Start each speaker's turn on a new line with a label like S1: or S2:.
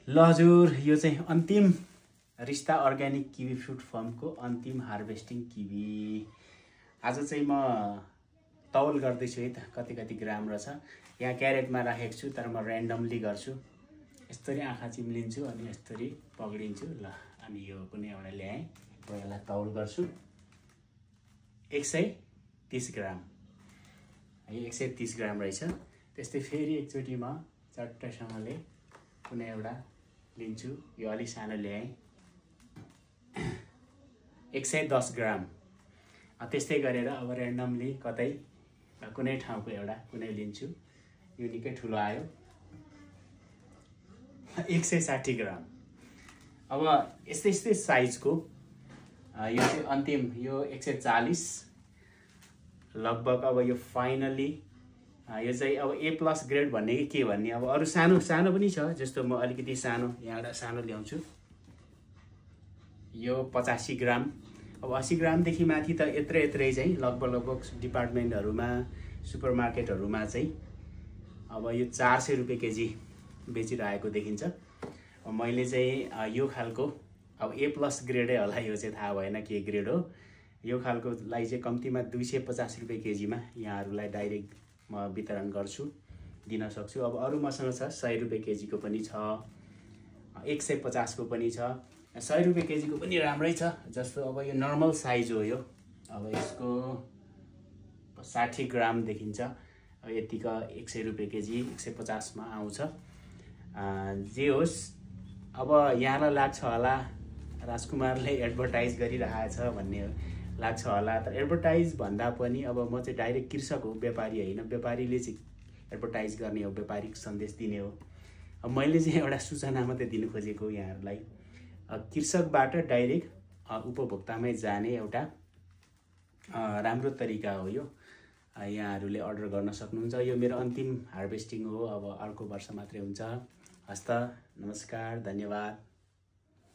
S1: ल हजुर, यो चाहिँ अन्तिम रिस्ता अर्ग्यानिक किवी फ्रुट फर्मको अन्तिम हार्भेस्टिङ किवी। आज चाहिँ म तौल गर्दैछु है त कति कति ग्राम रहेछ। यहाँ क्यारेटमा राखेको छु, तर म ऱ्यान्डमली गर्छु। यस्तरी आँखा चिम्लिन्छु अनि यस्तरी पक्रिन्छु। ल अनि यो कुनै एउटा ल्याएँ, यसलाई तौल गर्छु। 130 ग्राम, है 130 ग्राम रहेछ। त्यस्तै फेरि एकचोटि म चट्टसँगले कुनै एउटा लिन्छु। यो अलि सानो ल्याएँ, 110 ग्राम। त्यस्तै गरेर अब ऱ्यान्डमली कतै कुनै ठाउँको एउटा कुनै लिन्छु। यो निकै ठुलो आयो, 160 ग्राम। अब यस्तै यस्तै साइजको यो चाहिँ अन्तिम, यो 140 लगभग। अब यो फाइनली यो चाहिँ अब A+ ग्रेड भन्ने कि के भन्ने। अब अरू सानो सानो पनि छ, जस्तो म अलिकति सानो यहाँ एउटा सानो ल्याउँछु। यो 85 ग्राम। अब 80 ग्रामदेखि माथि त यत्रै चाहिँ लगभग डिपार्टमेन्टहरूमा सुपरमार्केटहरूमा चाहिँ अब यो 400 रुपियाँ केजी बेचिरहेको देखिन्छ। अब मैले चाहिँ यो खालको अब A+ ग्रेडै होला, यो चाहिँ थाहा भएन के ग्रेड हो। यो खालकोलाई चाहिँ कम्तीमा 250 रुपियाँ केजीमा यहाँहरूलाई डाइरेक्ट म वितरण गर्छु, दिन सक्छु। अब अरू मसँग छ 100 रुपियाँ केजीको पनि छ, 150 को पनि छ, 100 रुपियाँ केजीको पनि राम्रै छ। जस्तो अब यो नर्मल साइज हो यो। अब यसको 60 ग्राम देखिन्छ। अब यतिका 100 रुपियाँ केजी 150 मा आउँछ। जे होस्, अब यहाँलाई लाग्छ होला राजकुमारले एडभर्टाइज गरिरहेछ भन्ने लाग्छ होला, तर एडभर्टाइज भन्दा पनि अब म चाहिँ डाइरेक्ट कृषक हो, व्यापारी होइन। व्यापारीले चाहिँ एडभर्टाइज गर्ने हो, व्यापारिक सन्देश दिने हो। अब मैले चाहिँ एउटा सूचना मात्रै दिनु खोजेको यहाँहरूलाई। कृषकबाट डाइरेक्ट उपभोक्तामै जाने एउटा राम्रो तरिका हो यो। यहाँहरूले अर्डर गर्न सक्नुहुन्छ। यो मेरो अन्तिम हार्भेस्टिङ हो, अब अर्को वर्ष मात्रै हुन्छ। हस्त, नमस्कार, धन्यवाद।